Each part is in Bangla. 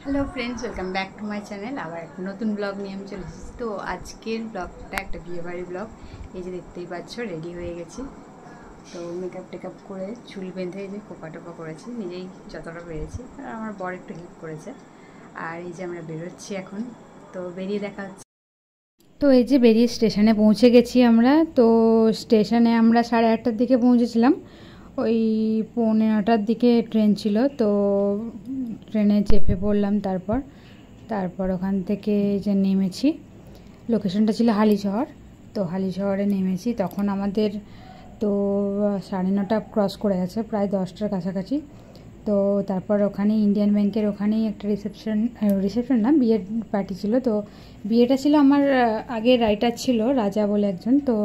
Hello friends, welcome back to my channel. আবার একটা নতুন ব্লগ নিয়ে আমি চলে এসেছি। তো আজকের ব্লগটা একটা বিয়েবাড়ির ব্লগ। এই যে দেখতেই পাচ্ছ, রেডি হয়ে গেছি। তো মেকআপ টেকআপ করে চুল বেঁধে যে খোপা টোপা করেছি, নিজেই যতটা পেরেছি। আর আমার বর একটু হেল্প করেছে। আর এই যে আমরা বেরোচ্ছি এখন। তো বেরিয়ে দেখা হচ্ছে। তো এই যে বেরিয়ে স্টেশনে পৌঁছে গেছি আমরা। তো স্টেশনে আমরা 8:30টার দিকে পৌঁছেছিলাম। ওই 9:45টার দিকে ট্রেন ছিল। তো ট্রেনে চেপে পড়লাম। তারপর ওখান থেকে যে নেমেছি, লোকেশনটা ছিল হালিশহর। তো হালিশহরে নেমেছি তখন আমাদের তো 9:30 ক্রস করে গেছে, প্রায় 10টার কাছাকাছি। তো তারপর ওখানে ইন্ডিয়ান ব্যাংকের ওখানেই একটা রিসেপশন না, বিয়ের পার্টি ছিল। তো বিয়েটা ছিল আমার আগে রাইটার ছিল রাজা বলে একজন। তো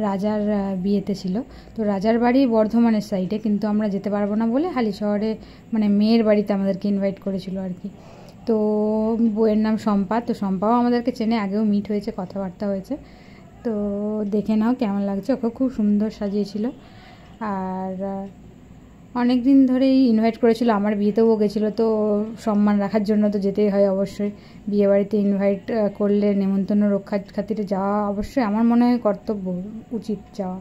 রাজার বিয়েতে ছিল। তো রাজার বাড়ি বর্ধমানের সাইডে, কিন্তু আমরা যেতে পারবো না বলে হালিশহরে মানে মেয়ের বাড়িতে আমাদেরকে ইনভাইট করেছিল আর কি। তো বউয়ের নাম শম্পা। তো শম্পাও আমাদেরকে চেনে, আগেও মিট হয়েছে, কথাবার্তা হয়েছে। তো দেখে নাও কেমন লাগছে। ওকে খুব সুন্দর সাজিয়েছিল। আর অনেক দিন ধরেই ইনভাইট করেছিল, আমার বিয়েতেও গেছিলো। তো সম্মান রাখার জন্য তো যেতেই হয় অবশ্যই। বিয়েবাড়িতে ইনভাইট করলে নেমন্তন্ন রক্ষার খাতিরে যাওয়া অবশ্যই আমার মনে হয় কর্তব্য, উচিত যাওয়া।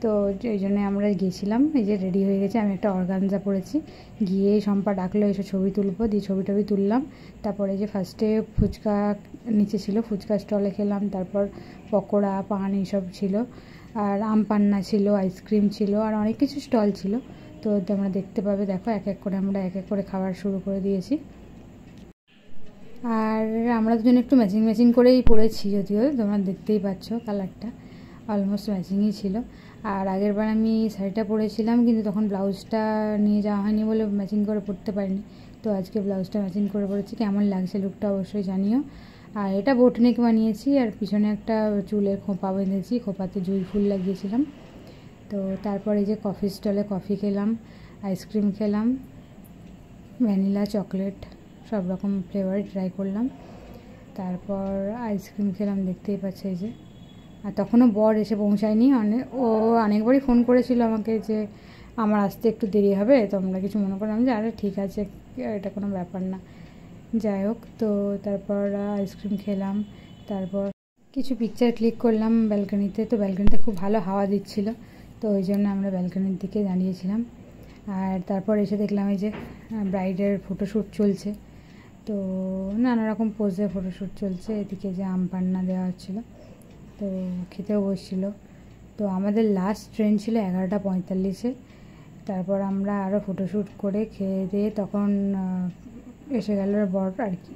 তো এই জন্য আমরা গিয়েছিলাম। এই যে রেডি হয়ে গেছে, আমি একটা অর্গানজা পরেছি। গিয়ে শম্পা ডাকলো এসে ছবি তুলবো, দিয়ে ছবি টবি তুললাম। তারপরে যে ফার্স্টে ফুচকা নিচে ছিল, ফুচকা স্টলে খেলাম। তারপর পকোড়া, পান এইসব ছিল। আর আম পান্না ছিল, আইসক্রিম ছিল, আর অনেক কিছু স্টল ছিল। তো তোমরা দেখতে পাবে, দেখো এক এক করে আমরা এক এক করে খাবার শুরু করে দিয়েছি। আর আমরা দুজন একটু ম্যাচিং করেই পরেছি, যদিও তোমরা দেখতেই পাচ্ছ কালারটা অলমোস্ট ম্যাচিংই ছিল। আর আগের বার আমি শাড়িটা পরেছিলাম, কিন্তু তখন ব্লাউজটা নিয়ে যাওয়া হয়নি বলে ম্যাচিং করে পরতে পারিনি। তো আজকে ব্লাউজটা ম্যাচিং করে পরেছি। কেমন লাগছে লুকটা অবশ্যই জানিও। আর এটা বোটনেক বানিয়েছি, আর পিছনে একটা চুলের খোঁপা বেঁধেছি, খোঁপাতে জুঁই ফুল লাগিয়েছিলাম। তো তারপর এই যে কফি স্টলে কফি খেলাম, আইসক্রিম খেলাম, ভ্যানিলা, চকলেট, সব রকম ফ্লেভার ট্রাই করলাম। তারপর আইসক্রিম খেলাম, দেখতেই পাচ্ছে এই যে। আর তখনও বর এসে পৌঁছায়নি। ও অনেকবারই ফোন করেছিল আমাকে যে আমার আসতে একটু দেরি হবে, তোমরা কিছু মনে করলাম যে আরে ঠিক আছে, এটা কোনো ব্যাপার না। যাই হোক, তো তারপর আইসক্রিম খেলাম। তারপর কিছু পিকচার ক্লিক করলাম ব্যালকনিতে। তো ব্যালকনিতে খুব ভালো হাওয়া দিচ্ছিল, তো ওই জন্য আমরা ব্যালকনির দিকে দাঁড়িয়েছিলাম। আর তারপর এসে দেখলাম এই যে ব্রাইডের ফটোশ্যুট চলছে। তো নানা রকম পোজে ফটোশ্যুট চলছে। এদিকে যে আম পান্না দেওয়া হচ্ছিলো, তো খেতেও বসছিল। তো আমাদের লাস্ট ট্রেন ছিল 11:45-এ। তারপর আমরা আরও ফটোশ্যুট করে খেয়ে দিয়ে তখন এসে গেল বর আর কি।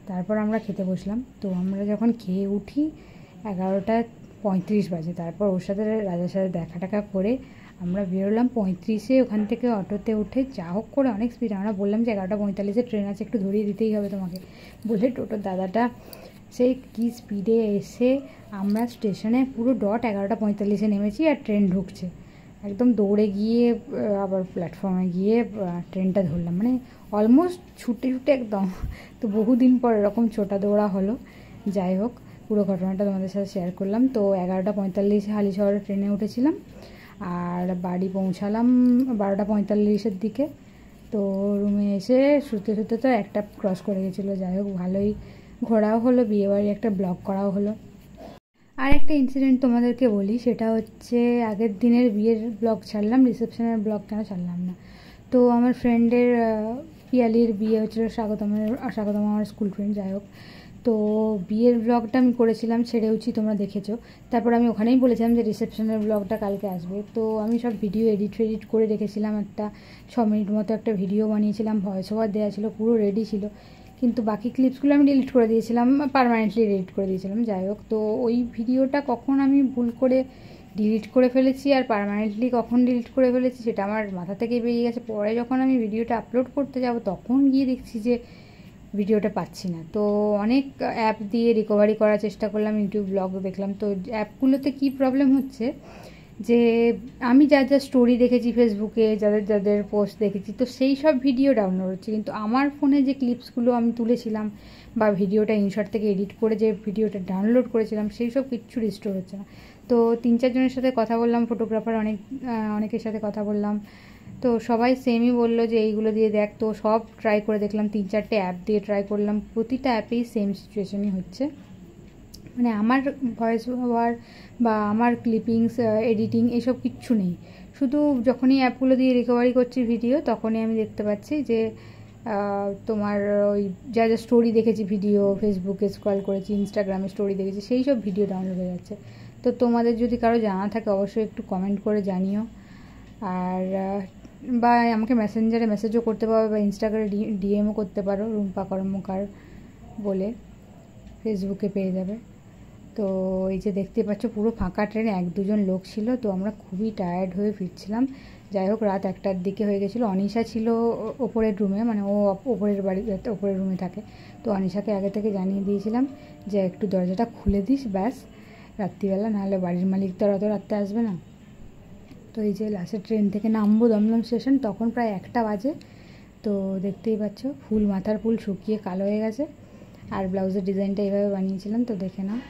তারপর আমরা খেতে বসলাম। তো আমরা যখন খেয়ে উঠি 11:35 বাজে। তারপর ওর সাথে রাজার সাথে দেখা করে আমরা বেরোলাম 35-এ ওখান থেকে অটোতে উঠে। যা হোক করে অনেক স্পিড, আমরা বললাম যে 11:45-এ ট্রেন আছে, একটু ধরিয়ে দিতেই হবে তোমাকে বলে টোটোর দাদাটা সেই কী স্পিডে এসে আমরা স্টেশনে পুরো ডট 11:45-এ নেমেছি, আর ট্রেন ঢুকছে। একদম দৌড়ে গিয়ে আবার প্ল্যাটফর্মে গিয়ে ট্রেনটা ধরলাম, মানে অলমোস্ট ছুটে একদম। তো বহুদিন পর এরকম ছোটা দৌড়া হলো। যাই হোক, পুরো ঘটনাটা তোমাদের সাথে শেয়ার করলাম। তো 11:45-এ হালিশহরে ট্রেনে উঠেছিলাম, আর বাড়ি পৌঁছালাম 12:45-এর দিকে। তো রুমে এসে শুতে তো 1টা ক্রস করে গেছিলো। যাই হোক, ভালোই ঘোরাও হলো, বিয়েবাড়ি একটা ব্লগ করাও হলো। আর একটা ইনসিডেন্ট তোমাদেরকে বলি, সেটা হচ্ছে আগের দিনের বিয়ের ব্লগ ছাড়লাম, রিসেপশনের ব্লগ কেন ছাড়লাম না। তো আমার ফ্রেন্ডের পিয়ালির বিয়ে হচ্ছিলো, স্বাগতম আমার স্কুল ফ্রেন্ড। যাই হোক, তো বিয়ের ব্লগটা আমি করেছিলাম, ছেড়েওছি, তোমরা দেখেছো। তারপর আমি ওখানেই বলেছিলাম যে রিসেপশনের ব্লগটা কালকে আসবে। তো আমি সব ভিডিও এডিট করে রেখেছিলাম, একটা 6 মিনিট মতো একটা ভিডিও বানিয়েছিলাম, ভয়েস ওভার দেওয়া ছিল, পুরো রেডি ছিল। কিন্তু বাকি ক্লিপসগুলো আমি ডিলিট করে দিয়েছিলাম, পার্মানেন্টলি ডিলিট করে দিয়েছিলাম। যাই হোক, তো ওই ভিডিওটা কখন আমি ভুল করে ডিলিট করে ফেলেছি আর পার্মানেন্টলি কখন ডিলিট করে ফেলেছি সেটা আমার মাথা থেকেই বেরিয়ে গেছে। পরে যখন আমি ভিডিওটা আপলোড করতে যাব তখন গিয়ে দেখছি যে ভিডিওটা পাচ্ছি না। তো অনেক অ্যাপ দিয়ে রিকভারি করার চেষ্টা করলাম, ইউটিউব ব্লগ দেখলাম। তো অ্যাপগুলোতে কী প্রবলেম হচ্ছে যে আমি যা স্টোরি দেখেছি ফেসবুকে, যাদের পোস্ট দেখেছি, তো সেই সব ভিডিও ডাউনলোড হচ্ছে, কিন্তু আমার ফোনে যে ক্লিপসগুলো আমি তুলেছিলাম বা ভিডিওটা ইনশট থেকে এডিট করে যে ভিডিওটা ডাউনলোড করেছিলাম সেই সব কিচ্ছু রিস্টোর হচ্ছে না। তো 3-4 জনের সাথে কথা বললাম, ফটোগ্রাফার অনেকের সাথে কথা বললাম। তো সবাই সেমই বললো যে এইগুলো দিয়ে দেখ। তো সব ট্রাই করে দেখলাম, 3-4টে অ্যাপ দিয়ে ট্রাই করলাম, প্রতিটা অ্যাপেই সেম সিচুয়েশনই হচ্ছে। মানে আমার ভয়েস ওভার বা আমার ক্লিপিংস এডিটিং এসব কিচ্ছু নেই, শুধু যখনই অ্যাপগুলো দিয়ে রিকভারি করছি ভিডিও তখনই আমি দেখতে পাচ্ছি যে তোমার ওই যা যা স্টোরি দেখেছি, ভিডিও ফেসবুকে স্ক্রল করেছি, ইনস্টাগ্রামে স্টোরি দেখেছি, সেই সব ভিডিও ডাউনলোড হয়ে যাচ্ছে। তো তোমাদের যদি কারো জানা থাকে অবশ্যই একটু কমেন্ট করে জানিও। আর বা আমাকে মেসেঞ্জারে মেসেজও করতে পারো বা ইনস্টাগ্রামে ডিএমও করতে পারো, রুম্পা কর্মকার বলে ফেসবুকে পেয়ে যাবে। তো এই যে দেখতে পাচ্ছ পুরো ফাঁকা ট্রেনে, 1-2জন লোক ছিল। তো আমরা খুবই টায়ার্ড হয়ে ফিরছিলাম। যাই হোক, রাত 1টার দিকে হয়ে গেছিলো। অনিশা ছিল ওপরের রুমে, মানে ও ওপরের ওপরের রুমে থাকে। তো অনিশাকে আগে থেকে জানিয়ে দিয়েছিলাম যে একটু দরজাটা খুলে দিস, ব্যাস রাত্রিবেলা, নাহলে বাড়ির মালিক তো আর অত রাত্রে আসবে না। তো এই যে লাস্টের ট্রেন থেকে নামবো দমদম স্টেশন, তখন প্রায় 1টা বাজে। তো দেখতেই পাচ্ছ ফুল, মাথার ফুল শুকিয়ে কালো হয়ে গেছে। আর ব্লাউজের ডিজাইনটা এইভাবে বানিয়েছিলাম। তো দেখে নাও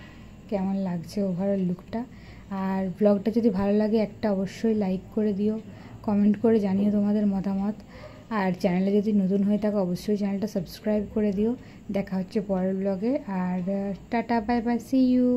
কেমন লাগছে ওভারঅল লুকটা। আর ব্লগটা যদি ভালো লাগে একটা অবশ্যই লাইক করে দিও, কমেন্ট করে জানিও তোমাদের মতামত। আর চ্যানেলে যদি নতুন হয়ে থাকো অবশ্যই চ্যানেলটা সাবস্ক্রাইব করে দিও। দেখা হচ্ছে পরের ব্লগে। আর tata, bye bye, see you.